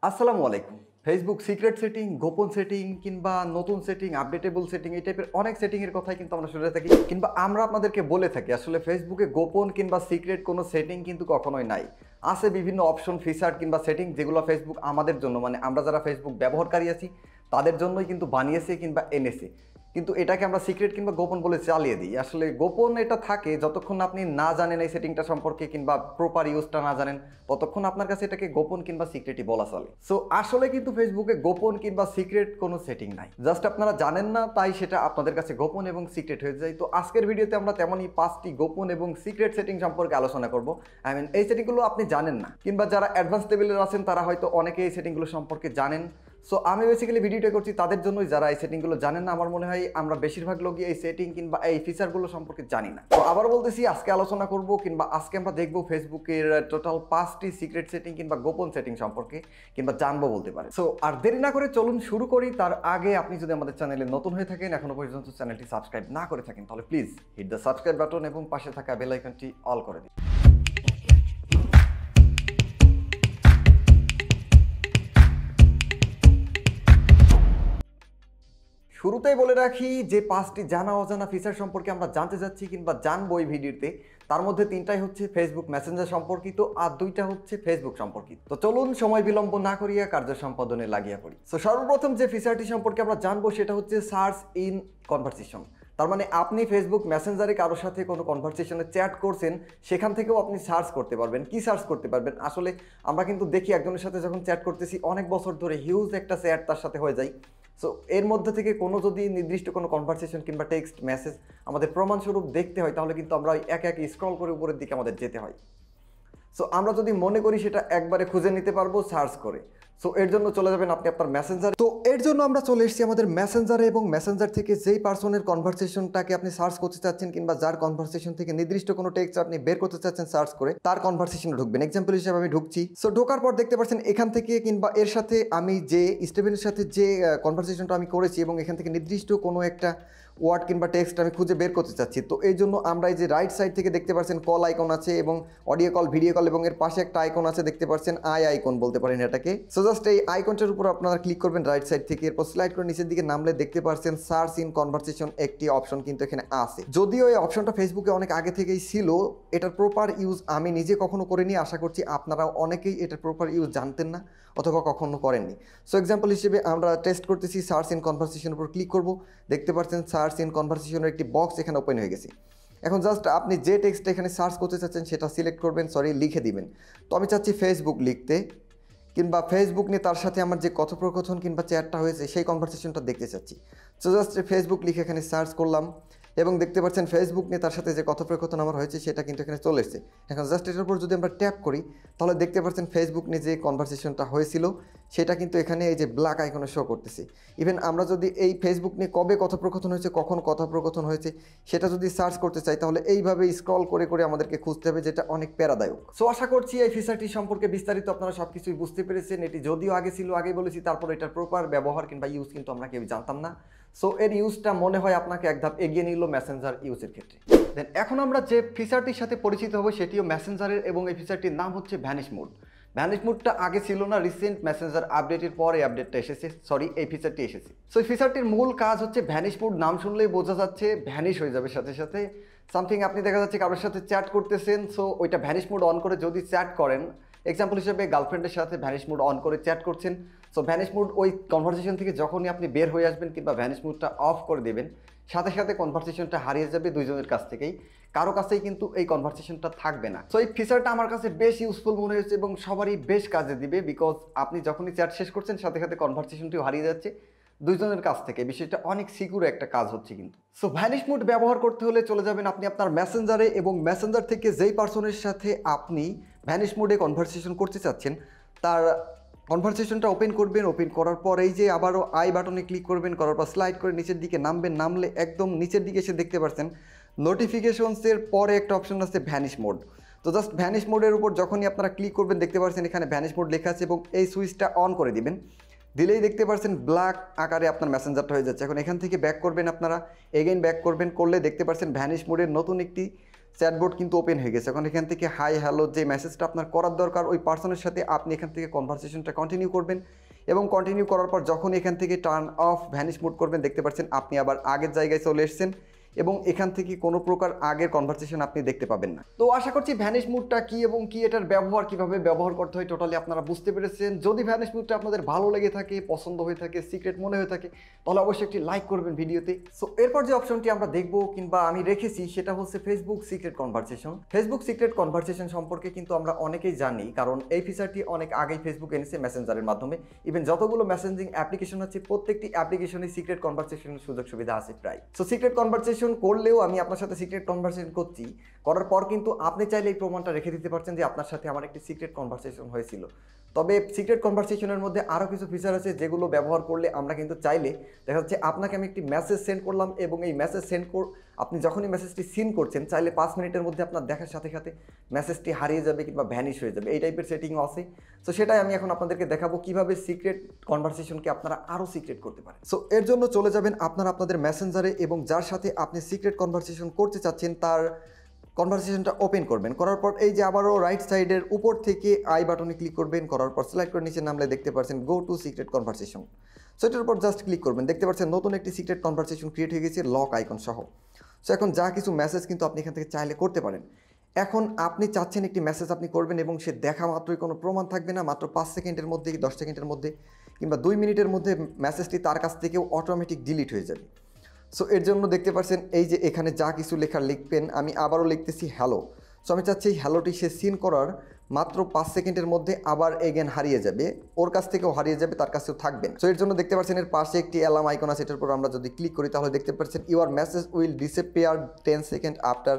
আসসালামু আলাইকুম। Facebook secret setting, গোপন সেটিং কিংবা নতুন সেটিং, আপডেটেবল সেটিং এই টাইপের অনেক সেটিং এর কথাই কিন্তু আমরা শুনে থাকি কিংবা আমরা আপনাদেরকে বলে থাকি আসলে ফেসবুকে গোপন কিংবা সিক্রেট কোনো সেটিং কিন্তু কখনোই নাই। আছে বিভিন্ন অপশন, ফিচার কিংবা সেটিং যেগুলো ফেসবুক আমাদের জন্য মানে আমরা যারা ফেসবুক ব্যবহারকারী আছি তাদের জন্যই কিন্তু বানিয়েছে কিংবা এনেছে। কিন্তু এটাকে আমরা সিক্রেট কিংবা গোপন বলে চালিয়ে দিই। আসলে গোপন এটা থাকে যতক্ষণ আপনি না জানেন এই সেটিংটা সম্পর্কে কিংবা প্রপার ইউজটা না জানেন ততক্ষণ আপনার কাছে এটাকে গোপন কিংবা সিক্রেটই বলা চলে। সো আসলে কিন্তু ফেসবুকে গোপন কিংবা সিক্রেট কোনো সেটিং নাই, জাস্ট আপনারা জানেন না তাই সেটা আপনাদের কাছে গোপন এবং সিক্রেট হয়ে যায়। তো আজকের ভিডিওতে আমরা তেমনই 5টি গোপন এবং সিক্রেট সেটিং সম্পর্কে আলোচনা করব। এই সেটিংগুলো আপনি জানেন না কিংবা যারা অ্যাডভান্স লেভেলের আছেন তারা হয়তো অনেকে এই সেটিংগুলো সম্পর্কে জানেন। সো আমি বেসিক্যালি ভিডিওটা করছি তাদের জন্যই যারা এই সেটিংগুলো জানেন না। আমার মনে হয় আমরা বেশিরভাগ লোকই এই সেটিং কিংবা এই ফিচারগুলো সম্পর্কে জানি না। তো আবার বলতেছি, আজকে আলোচনা করব কিংবা আজকে আমরা দেখবো ফেসবুকের টোটাল 5টি সিক্রেট সেটিং কিংবা গোপন সেটিং সম্পর্কে কিংবা জানবো বলতে পারে। সো আর দেরি না করে চলুন শুরু করি। তার আগে আপনি যদি আমাদের চ্যানেলে নতুন হয়ে থাকেন, এখনো পর্যন্ত চ্যানেলটি সাবস্ক্রাইব না করে থাকেন, তাহলে please hit the subscribe button এবং পাশে থাকা বেল আইকনটি অল করে দিন। শুরুতেই বলে রাখি যে 5টি জানা অজানা ফিচার সম্পর্কে আমরা জানতে যাচ্ছি কিংবা জানবো এই ভিডিওতে, তার মধ্যে 3টাই হচ্ছে ফেসবুক মেসেঞ্জার সম্পর্কিত আর 2টা হচ্ছে ফেসবুক সম্পর্কিত। তো চলুন সময় বিলম্ব না করিয়া কার্য সম্পাদনে লাগিয়া পড়ি। তো সর্বপ্রথম যে ফিচারটি সম্পর্কে আমরা জানবো সেটা হচ্ছে সার্চ ইন কনভারসেশন। তার মানে আপনি ফেসবুক মেসেঞ্জারে কারোর সাথে কোনো কনভারসেশনে চ্যাট করছেন, সেখান থেকেও আপনি সার্চ করতে পারবেন। কি সার্চ করতে পারবেন? আসলে আমরা কিন্তু দেখি একজনের সাথে যখন চ্যাট করতেছি অনেক বছর ধরে হিউজ একটা চ্যাট তার সাথে হয়ে যায়। সো এর মধ্যে থেকে কোনো যদি নির্দিষ্ট কোনো কনভারসেশন কিংবা টেক্সট মেসেজ আমাদের প্রমাণস্বরূপ দেখতে হয় তাহলে কিন্তু আমরা একে একে স্ক্রল করে উপরের দিকে আমাদের যেতে হয়। সো আমরা যদি মনে করি সেটা একবারে খুঁজে নিতে পারবো সার্চ করে। সো এর জন্য চলে যাবেন আপনি আপনার মেসেঞ্জার। তো এর জন্য আমরা চলে এসেছি আমাদের মেসেঞ্জারে এবং মেসেঞ্জার থেকে যেই পার্সনের কনভারসেশনটাকে আপনি সার্চ করতে চাচ্ছেন কিংবা যার কনভারসেশন থেকে নির্দিষ্ট কোনো টেক্সট আপনি বের করতে চাচ্ছেন সার্চ করে, তার কনভারসেশনে ঢুকবেন। এক্সাম্পল হিসেবে আমি ঢুকছি। সো ঢোকার পর দেখতে পাচ্ছেন এখান থেকে কিংবা এর সাথে আমি যে স্টিভেনের সাথে যে কনভারসেশনটা আমি করেছি এবং এখান থেকে নির্দিষ্ট কোনো একটা ওয়ার্ড কিংবা টেক্সট আমি খুঁজে বের করতে চাচ্ছি। তো এই জন্য আমরা এই যে রাইট সাইড থেকে দেখতে পাচ্ছেন কল আইকন আছে এবং অডিও কল, ভিডিও কল এবং এর পাশে একটা আইকন আছে দেখতে পাচ্ছেন, আইকন বলতে পারেন এটাকে। সো জাস্ট এই আইকনটার উপর আপনারা ক্লিক করবেন রাইট সাইড থেকে, এরপর স্লাইড করে নিচের দিকে নামলে দেখতে পাচ্ছেন সার্চ ইন কনভারসেশন একটি অপশন কিন্তু এখানে আছে। যদিও এই অপশনটা ফেসবুকে অনেক আগে থেকেই ছিল, এটার প্রপার ইউজ আমি নিজে কখনো করিনি, আশা করছি আপনারাও অনেকেই এটার প্রপার ইউজ জানতেন না অথবা কখনো করেননি। সো এক্সাম্পল হিসেবে আমরা টেস্ট করতেছি, সার্চ ইন কনভারসেশনের উপর ক্লিক করব, দেখতে পাচ্ছেন সার্চ ইন কনভারসেশনের একটি বক্স এখানে ওপেন হয়ে গেছে। এখন জাস্ট আপনি যে টেক্সটটা এখানে সার্চ করতে চাচ্ছেন সেটা সিলেক্ট করবেন, লিখে দিবেন। তো আমি চাচ্ছি ফেসবুক লিখতে কিংবা ফেসবুক নিয়ে তার সাথে আমার যে কথোপকথন কিংবা চ্যাটটা হয়েছে সেই কনভারসেশনটা দেখতে চাচ্ছি। সো জাস্ট ফেসবুক লিখে এখানে সার্চ করলাম এবং দেখতে পাচ্ছেন ফেসবুক নিয়ে তার সাথে যে কথোপকথন আমার হয়েছে সেটা কিন্তু এখানে চলে এসেছে। এখন জাস্ট এটার উপর যদি আমরা ট্যাপ করি তাহলে দেখতে পাচ্ছেন ফেসবুক নিয়ে যে কনভারসেশনটা হয়েছিল সেটা কিন্তু এখানে এই যে ব্ল্যাক আইকনে শো করতেছে। ইভেন আমরা যদি এই ফেসবুক নিয়ে কবে কথোপকথন হয়েছে, কখন কথোপকথন হয়েছে সেটা যদি সার্চ করতে চাই তাহলে এইভাবে স্ক্রল করে করে আমাদেরকে খুঁজতে হবে, যেটা অনেক প্যারাদায়ক। সো আশা করছি এই ফিচারটি সম্পর্কে বিস্তারিত আপনারা সব কিছুই বুঝতে পেরেছেন। এটি যদিও আগে ছিল, আগেই বলেছি, তারপর এটার প্রপার ব্যবহার কিংবা ইউজ কিন্তু আমরা কেউ জানতাম না। সো এর ইউজটা মনে হয় আপনাকে এক ধাপ এগিয়ে নিল মেসেঞ্জার ইউজের ক্ষেত্রে। দেন এখন আমরা যে ফিচারটির সাথে পরিচিত হব সেটিও মেসেঞ্জারের এবং এই ফিচারটির নাম হচ্ছে ভ্যানিশ মোড। ভ্যানিশ মোডটা আগে ছিল না, রিসেন্ট মেসেঞ্জার আপডেটের পর এই আপডেটটা এসেছে, এই ফিচারটি এসেছে। সো এই ফিচারটির মূল কাজ হচ্ছে ভ্যানিশ মোড। নাম শুনলেই বোঝা যাচ্ছে ভ্যানিশ হয়ে যাবে সাথে সাথে সামথিং। আপনি দেখা যাচ্ছে কারোর সাথে চ্যাট করতেছেন, সো ওইটা ভ্যানিশ মোড অন করে যদি চ্যাট করেন, এক্সাম্পল হিসেবে গার্লফ্রেন্ডের সাথে ভ্যানিশ মোড অন করে চ্যাট করছেন, সো ভ্যানিশ মোড ওই কনভারসেশন থেকে যখনই আপনি বের হয়ে আসবেন কিংবা ভ্যানিশ মোডটা অফ করে দেবেন সাথে সাথে কনভারসেশনটা হারিয়ে যাবে দুইজনের কাছ থেকেই, কারো কাছেই কিন্তু এই কনভারসেশনটা থাকবে না। সো এই ফিচারটা আমার কাছে বেশ ইউজফুল মনে হয়েছে এবং সবারই বেশ কাজে দিবে, বিকজ আপনি যখনই চ্যাট শেষ করছেন সাথে সাথে কনভারসেশনটিও হারিয়ে যাচ্ছে দুইজনের কাছ থেকে। বিষয়টা অনেক সিকিউর একটা কাজ হচ্ছে কিন্তু। সো ভ্যানিশ মোড ব্যবহার করতে হলে চলে যাবেন আপনি আপনার মেসেঞ্জারে এবং মেসেঞ্জার থেকে যেই পার্সনের সাথে আপনি ভ্যানিশ মোডে কনভারসেশন করতে চাচ্ছেন তার কনভারসেশনটা ওপেন করবেন। ওপেন করার পর এই যে আবারও আই বাটনে ক্লিক করবেন, করার পর স্লাইড করে নিচের দিকে নামবেন। নামলে একদম নিচের দিকে এসে দেখতে পাচ্ছেন নোটিফিকেশনসের পরে একটা অপশন আছে ভ্যানিশ মোড। তো জাস্ট ভ্যানিশ মোডের উপর যখনই আপনারা ক্লিক করবেন দেখতে পাচ্ছেন এখানে ভ্যানিশ মোড লেখা আছে এবং এই সুইচটা অন করে দিবেন। দিলেই দেখতে পাচ্ছেন ব্ল্যাক আকারে আপনার মেসেঞ্জারটা হয়ে যাচ্ছে। এখন এখান থেকে ব্যাক করবেন আপনারা, এগেইন ব্যাক করবেন, করলে দেখতে পাচ্ছেন ভ্যানিশ মোডের নতুন একটি চ্যাটবোর্ড কিন্তু ওপেন হয়ে গেছে। এখন এখান থেকে হাই হ্যালো যে মেসেজটা আপনার করার দরকার ওই পার্সনের সাথে আপনি এখান থেকে কনভারসেশনটা কন্টিনিউ করবেন এবং কন্টিনিউ করার পর যখন এখান থেকে টার্ন অফ ভ্যানিশ মোড করবেন দেখতে পাচ্ছেন আপনি আবার আগের জায়গায় চলে এসেছেন এবং এখান থেকে কোনো প্রকার আগের কনভারসেশন আপনি দেখতে পাবেন না। তো আশা করছি ভ্যানিশ মুডটা কি এবং কি এটার ব্যবহার কিভাবে ব্যবহার করতে হয় টোটালি আপনারা বুঝতে পেরেছেন। যদি ভ্যানিশ মুডটা আপনাদের ভালো লেগে থাকে, পছন্দ হয়ে থাকে, সিক্রেট মনে হয়ে থাকে তাহলে অবশ্যই একটি লাইক করবেন ভিডিওতে। সো এরপর যে অপশনটি আমরা দেখব কিংবা আমি রেখেছি সেটা হচ্ছে Facebook secret conversation. Facebook secret conversation সম্পর্কে কিন্তু আমরা অনেকেই জানি, কারণ এই ফিচারটি অনেক আগেই ফেসবুক এনেছে মেসেঞ্জারের মাধ্যমে। ইভেন যতগুলো মেসেঞ্জিং অ্যাপ্লিকেশন আছে প্রত্যেকটি অ্যাপ্লিকেশনে সিক্রেট কনভারসেশনের সুযোগ সুবিধা আছে প্রায়। সো সিক্রেট কনভারসেশন করলেও আমি আপনার সাথে সিক্রেট কনভারসেশন করছি, করার পর কিন্তু আপনি চাইলে এই প্রমাণটা রেখে দিতে পারছেন যে আপনার সাথে আমার একটি সিক্রেট কনভারসেশন হয়েছিল। তবে সিক্রেট কনভারসেশনের মধ্যে আরও কিছু ফিচার আছে যেগুলো ব্যবহার করলে আমরা কিন্তু চাইলে দেখা যাচ্ছে আপনাকে আমি একটি মেসেজ সেন্ড করলাম এবং এই মেসেজ আপনি যখনই মেসেজটি সিন করছেন চাইলে 5 মিনিটের মধ্যে আপনার দেখার সাথে সাথে মেসেজটি হারিয়ে যাবে কিংবা ভ্যানিশ হয়ে যাবে, এই টাইপের সেটিংও আছে। সো সেটাই আমি এখন আপনাদেরকে দেখাবো কিভাবে সিক্রেট কনভারসেশনকে আপনারা আরও সিক্রেট করতে পারেন। সো এর জন্য চলে যাবেন আপনারা আপনাদের মেসেঞ্জারে এবং যার সাথে আপনি সিক্রেট কনভারসেশন করতে চাচ্ছেন তার কনভারসেশনটা ওপেন করবেন। করার পর এই যে আবারও রাইট সাইডের উপর থেকে আই বাটনে ক্লিক করবেন, করার পর সিলেক্ট করে নিচে নামলে দেখতে পাচ্ছেন go to secret conversation. So এটার উপর জাস্ট ক্লিক করবেন, দেখতে পাচ্ছেন নতুন একটি সিক্রেট কনভারসেশন ক্রিয়েট হয়ে গেছে লক আইকন সহ। সো এখন যা কিছু মেসেজ কিন্তু আপনি এখান থেকে চাইলে করতে পারেন। এখন আপনি চাচ্ছেন একটি মেসেজ আপনি করবেন এবং সে দেখা মাত্রই কোনো প্রমাণ থাকবে না, মাত্র 5 সেকেন্ডের মধ্যে 10 সেকেন্ডের মধ্যে কিংবা 2 মিনিটের মধ্যে মেসেজটি তার কাছ থেকেও অটোমেটিক ডিলিট হয়ে যাবে। সো এর জন্য দেখতে পাচ্ছেন এই যে এখানে যা কিছু লেখা লিখবেন, আমি আবারও লিখতেছি হ্যালো। সো আমি চাচ্ছি এই হ্যালোটি সে সিন করার মাত্র 5 সেকেন্ডের মধ্যে আবার এগেন হারিয়ে যাবে, ওর কাছ থেকেও হারিয়ে যাবে, তার কাছেও থাকবে না। সো এর জন্য দেখতে পাচ্ছেন এর পাশে একটি অ্যালার্ম আইকন আছে, এটার উপর আমরা যদি ক্লিক করি তাহলে দেখতে পাচ্ছেন your message will disappear 10 second after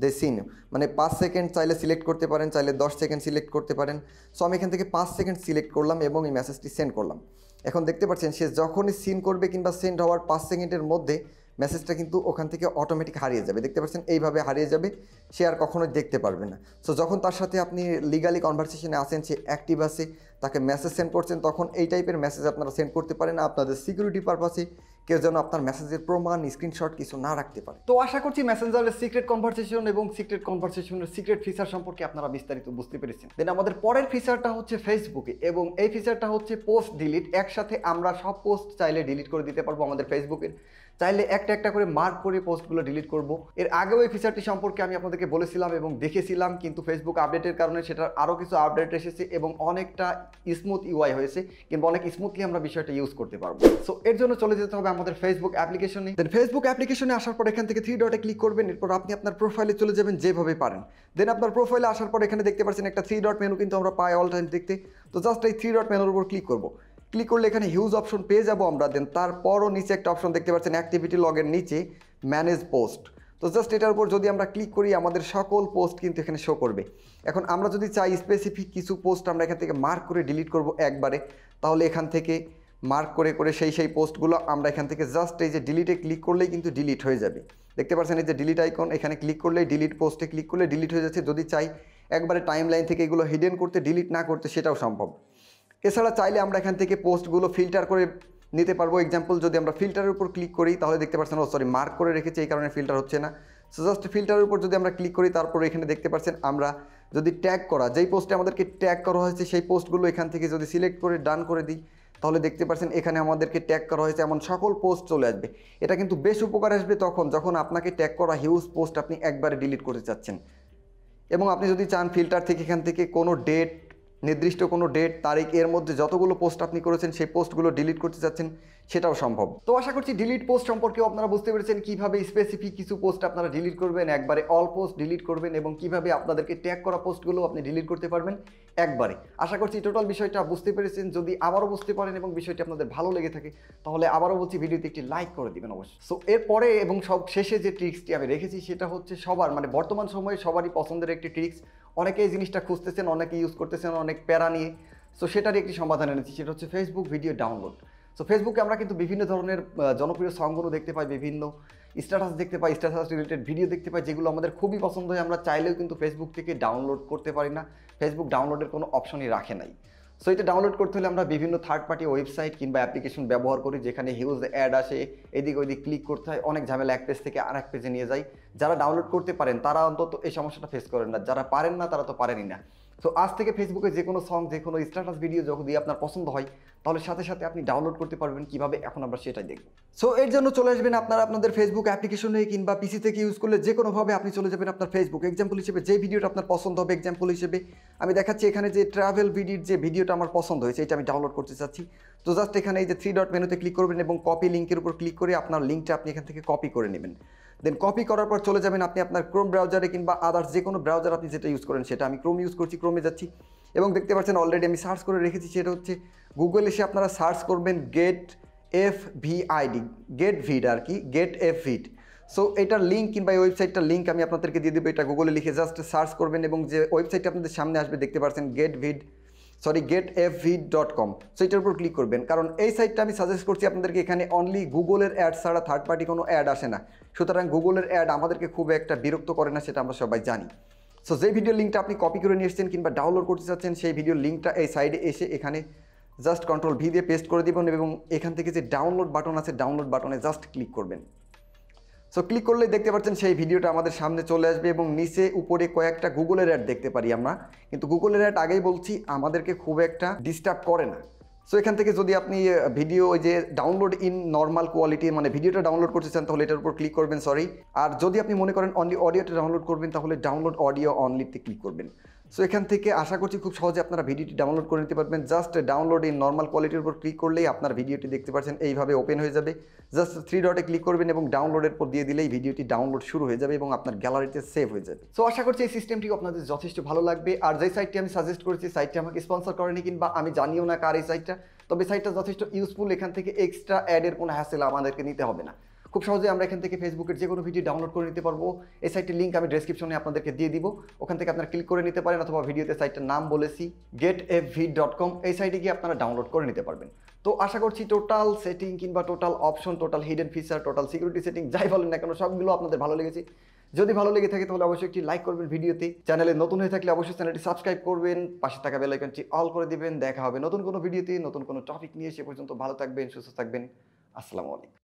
the seen, মানে 5 সেকেন্ড চাইলে সিলেক্ট করতে পারেন, চাইলে 10 সেকেন্ড সিলেক্ট করতে পারেন। সো আমি এখান থেকে 5 সেকেন্ড সিলেক্ট করলাম এবং এই মেসেজটি সেন্ড করলাম। এখন দেখতে পাচ্ছেন সে যখনই সিন করবে কিংবা সেন্ড হওয়ার 5 সেকেন্ডের মধ্যে মেসেজটা কিন্তু ওখান থেকে অটোমেটিক হারিয়ে যাবে, দেখতে পাচ্ছেন এইভাবে হারিয়ে যাবে, সে আর কখনোই দেখতে পারবে না। সো যখন তার সাথে আপনি লিগালি কনভারসেশনে আসেন, সে অ্যাক্টিভ আছে, তাকে মেসেজ সেন্ড করছেন, তখন এই টাইপের মেসেজ আপনারা সেন্ড করতে পারেন আপনাদের সিকিউরিটি পারপাসে, কেউ যেন আপনার মেসেজের প্রমাণ স্ক্রিনশট কিছু না রাখতে পারে। তো আশা করছি মেসেঞ্জারের সিক্রেট কনভারসেশন এবং সিক্রেট কনভারসেশনের সিক্রেট ফিচার সম্পর্কে আপনারা বিস্তারিত বুঝতে পেরেছেন। দেন আমাদের পরের ফিচারটা হচ্ছে ফেসবুকে এবং এই ফিচারটা হচ্ছে পোস্ট ডিলিট। একসাথে আমরা সব পোস্ট চাইলে ডিলিট করে দিতে পারবো আমাদের ফেসবুকের, চাইলে একটা একটা করে মার্ক করে পোস্টগুলো ডিলিট করব। এর আগেও এই ফিচারটি সম্পর্কে আমি আপনাদেরকে বলেছিলাম এবং দেখেছিলাম, কিন্তু ফেসবুক আপডেটের কারণে সেটার আরও কিছু আপডেট এসেছে এবং অনেকটা স্মুথ ইউআই হয়েছে কিংবা অনেক স্মুথলি আমরা বিষয়টা ইউজ করতে পারবো। সো এর জন্য চলে যেতে হবে আমাদের ফেসবুক অ্যাপ্লিকেশনে। দেন ফেসবুক অ্যাপ্লিকেশনে আসার পর এখান থেকে 3 ডটে ক্লিক করবেন, এরপর আপনি আপনার প্রোফাইলে চলে যাবেন যেভাবে পারেন। দেন আপনার প্রোফাইলে আসার পর এখানে দেখতে পাচ্ছেন একটা 3 ডট মেনু কিন্তু আমরা পাই অল টাইম দেখতে। তো জাস্ট এই 3 ডট মেনুর উপর ক্লিক করব, ক্লিক করলে এখানে হিউজ অপশন পেয়ে যাবো আমরা। দেন তারপরও নিচে একটা অপশন দেখতে পাচ্ছেন অ্যাক্টিভিটি লগের নিচে ম্যানেজ পোস্ট। তো জাস্ট এটার উপর যদি আমরা ক্লিক করি আমাদের সকল পোস্ট কিন্তু এখানে শো করবে। এখন আমরা যদি চাই স্পেসিফিক কিছু পোস্ট আমরা এখান থেকে মার্ক করে ডিলিট করব একবারে, তাহলে এখান থেকে মার্ক করে করে সেই পোস্টগুলো আমরা এখান থেকে জাস্ট এই যে ডিলিটে ক্লিক করলেই কিন্তু ডিলিট হয়ে যাবে। দেখতে পাচ্ছেন এই যে ডিলিট আইকন, এখানে ক্লিক করলেই ডিলিট পোস্টে ক্লিক করলে ডিলিট হয়ে যাচ্ছে। যদি চাই একবারে টাইম লাইন থেকে এগুলো হিডেন করতে, ডিলিট না করতে সেটাও সম্ভব। এছাড়া চাইলে আমরা এখান থেকে পোস্টগুলো ফিল্টার করে নিতে পারবো। এক্সাম্পল যদি আমরা ফিল্টারের উপর ক্লিক করি তাহলে দেখতে পাচ্ছেন মার্ক করে রেখেছি এই কারণে ফিল্টার হচ্ছে না। সো জাস্ট ফিল্টারের উপর যদি আমরা ক্লিক করি তারপর এখানে দেখতে পাচ্ছেন আমরা যদি ট্যাগ করা যেই পোস্টে আমাদেরকে ট্যাগ করা হয়েছে সেই পোস্টগুলো এখান থেকে যদি সিলেক্ট করে ডান করে দিই তাহলে দেখতে পাচ্ছেন এখানে আমাদেরকে ট্যাগ করা হয়েছে এমন সকল পোস্ট চলে আসবে। এটা কিন্তু বেশ উপকার আসবে যখন আপনাকে ট্যাগ করা হিউজ পোস্ট আপনি একবারে ডিলিট করতে চাচ্ছেন এবং আপনি যদি চান ফিল্টার থেকে এখান থেকে কোনো ডেট, নির্দিষ্ট কোনো ডেট, তারিখ এর মধ্যে যতগুলো পোস্ট আপনি করেছেন সেই পোস্টগুলো ডিলিট করতে চাচ্ছেন সেটাও সম্ভব। তো আশা করছি ডিলিট পোস্ট সম্পর্কেও আপনারা বুঝতে পেরেছেন কিভাবে স্পেসিফিক কিছু পোস্ট আপনারা ডিলিট করবেন, একবারে অল পোস্ট ডিলিট করবেন এবং কিভাবে আপনাদেরকে ট্যাগ করা পোস্টগুলো আপনি ডিলিট করতে পারবেন একবারে। আশা করছি টোটাল বিষয়টা বুঝতে পেরেছেন। যদি আবারও বুঝতে পারেন এবং বিষয়টি আপনাদের ভালো লেগে থাকে তাহলে আবারও বলছি ভিডিওতে একটি লাইক করে দিবেন অবশ্যই। সো এরপরে এবং সব শেষে যে ট্রিক্সটি আমি রেখেছি সেটা হচ্ছে সবার বর্তমান সময়ে সবারই পছন্দের একটি ট্রিক্স। অনেকে এই জিনিসটা খুঁজতেছেন, অনেকে ইউজ করতেছেন অনেক প্যারা নিয়ে। সো সেটারই একটি সমাধান এনেছি, সেটা হচ্ছে ফেসবুক ভিডিও ডাউনলোড। সো ফেসবুকে আমরা কিন্তু বিভিন্ন ধরনের জনপ্রিয় সংগুলো দেখতে পাই, বিভিন্ন স্ট্যাটাস দেখতে পাই, স্ট্যাটাস রিলেটেড ভিডিও দেখতে পাই যেগুলো আমাদের খুবই পছন্দ হয়। আমরা চাইলেও কিন্তু ফেসবুক থেকে ডাউনলোড করতে পারি না, ফেসবুক ডাউনলোডের কোনো অপশনই রাখে নাই। সো এটা ডাউনলোড করতে হলে আমরা বিভিন্ন থার্ড পার্টি ওয়েবসাইট কিংবা অ্যাপ্লিকেশন ব্যবহার করি, যেখানে হিউজ অ্যাড আসে, এদিক ওইদিক ক্লিক করতে হয়, অনেক ঝামেলা, এক পেজ থেকে আরেক পেজে নিয়ে যায়। যারা ডাউনলোড করতে পারেন তারা অন্তত এই সমস্যাটা ফেস করেন না, যারা পারেন না তারা তো পারেনই না। সো আজ থেকে ফেসবুকে যে কোনো সং, যে কোনো স্ট্যাটাস ভিডিও যদি আপনার পছন্দ হয়, তাহলে সাথে সাথে আপনি ডাউনলোড করতে পারবেন। কিভাবে, এখন আমরা সেটাই দেখব। সো এর জন্য চলে আসবেন আপনারা আপনাদের ফেসবুক অ্যাপ্লিকেশনে কিংবা পিসি থেকে ইউজ করলে যে কোনোভাবে আপনি চলে যাবেন আপনার ফেসবুক। এক্সাম্পল হিসেবে যে ভিডিওটা আপনার পছন্দ হবে, এক্সাম্পল হিসেবে আমি দেখাচ্ছি এখানে যে ট্রাভেল ভিডিওর যে ভিডিওটা আমার পছন্দ হয়েছে, এটা আমি ডাউনলোড করতে চাচ্ছি। তো জাস্ট এখানে এই যে 3 ডট মেনুতে ক্লিক করবেন এবং কপি লিঙ্কের উপর ক্লিক করে আপনার লিঙ্কটা আপনি এখান থেকে কপি করে নেবেন। দেন কপি করার পর চলে যাবেন আপনি আপনার ক্রোম ব্রাউজারে কিংবা আদার্স যে কোনো ব্রাউজার আপনি যেটা ইউজ করেন সেটা। আমি ক্রোম ইউজ করছি, ক্রোমে যাচ্ছি এবং দেখতে পাচ্ছেন অলরেডি আমি সার্চ করে রেখেছি, সেটা হচ্ছে গুগল। এসে আপনারা সার্চ করবেন গেট এফ ভিআইডি, গেট ভিড আর কি, গেট এফ ভিড। সো এটার লিঙ্ক কিংবা এই ওয়েবসাইটটার লিঙ্ক আমি আপনাদেরকে দিয়ে দেবো। এটা গুগলে লিখে জাস্ট সার্চ করবেন এবং যে ওয়েবসাইটটা আপনাদের সামনে আসবে দেখতে পাচ্ছেন getfvid.com। সো এটার উপর ক্লিক করবেন, কারণ এই সাইটটা আমি সাজেস্ট করছি আপনাদেরকে। এখানে অনলি গুগলের অ্যাড ছাড়া থার্ড পার্টি কোনো অ্যাড আসে না, সুতরাং গুগলের অ্যাড আমাদেরকে খুব একটা বিরক্ত করে না, সেটা আমরা সবাই জানি। সো যে ভিডিও লিঙ্কটা আপনি কপি করে নিয়ে এসেছেন কিংবা ডাউনলোড করতে চাচ্ছেন, সেই ভিডিওর লিঙ্কটা এই সাইডে এসে এখানে জাস্ট কন্ট্রোল ভি দিয়ে পেস্ট করে দিবেন এবং এখান থেকে যে ডাউনলোড বাটন আছে, ডাউনলোড বাটনে জাস্ট ক্লিক করবেন। সো ক্লিক করলে দেখতে পাচ্ছেন সেই ভিডিওটা আমাদের সামনে চলে আসবে এবং নিচে উপরে কয়েকটা গুগলের অ্যাড দেখতে পারি আমরা, কিন্তু গুগলের অ্যাড আগেই বলছি আমাদেরকে খুব একটা ডিস্টার্ব করে না। সো এখান থেকে যদি আপনি ভিডিও ওই যে ডাউনলোড ইন নর্মাল কোয়ালিটি, মানে ভিডিওটা ডাউনলোড করতে চান, তাহলে এটার উপর ক্লিক করবেন, সরি। আর যদি আপনি মনে করেন অনলি অডিওটা ডাউনলোড করবেন, তাহলে ডাউনলোড অডিও অনলিতে ক্লিক করবেন। সো এখান থেকে আশা করছি খুব সহজে আপনারা ভিডিওটি ডাউনলোড করে নিতে পারবেন। জাস্ট ডাউনলোড ইন নর্মাল কোয়ালিটির উপর ক্লিক করলেই আপনার ভিডিওটি দেখতে পাচ্ছেন এইভাবে ওপেন হয়ে যাবে। জাস্ট 3 ডটে ক্লিক করবেন এবং ডাউনলোডের পর দিয়ে দিলেই ভিডিওটি ডাউনলোড শুরু হয়ে যাবে এবং আপনার গ্যালারিতে সেভ হয়ে যাবে। সো আশা করছি এই সিস্টেমটি আপনাদের যথেষ্ট ভালো লাগবে। আর যে সাইটটি আমি সাজেস্ট করেছি, সাইটটি আমাকে স্পন্সর করেনি কিংবা আমি জানিও না কার এই সাইটটা, তবে সাইটটা যথেষ্ট ইউজফুল। এখান থেকে এক্সট্রা অ্যাডের কোনো হ্যাসেল আমাদেরকে নিতে হবে না। খুব সহজে আমরা এখান থেকে ফেসবুকের যে কোনো ভিডিও ডাউনলোড করে নিতে পারবো। এই সাইটের লিঙ্ক আমি ডেসক্রিপশনে আপনাদেরকে দিয়ে দিব, ওখান থেকে আপনারা ক্লিক করে নিতে পারেন, অথবা ভিডিওতে সাইটটার নাম বলেছি getfvid.com, এই সাইটে গিয়ে আপনারা ডাউনলোড করে নিতে পারবেন। তো আশা করছি টোটাল সেটিং কিংবা total option, total hidden feature, total security setting যাই বলেন না কেন, সবগুলো আপনাদের ভালো লেগেছে। যদি ভালো লেগে থাকে তাহলে অবশ্যই একটি লাইক করবেন ভিডিওতে। চ্যানেলে নতুন হয়ে থাকলে অবশ্যই চ্যানেলটি সাবস্ক্রাইব করবেন, পাশে থাকা বেল আইকনটি অল করে দিবেন। দেখা হবে নতুন কোনো ভিডিওতে, নতুন কোনো টপিক নিয়ে। সে পর্যন্ত ভালো থাকবেন, সুস্থ থাকবেন। আসসালামু আলাইকুম।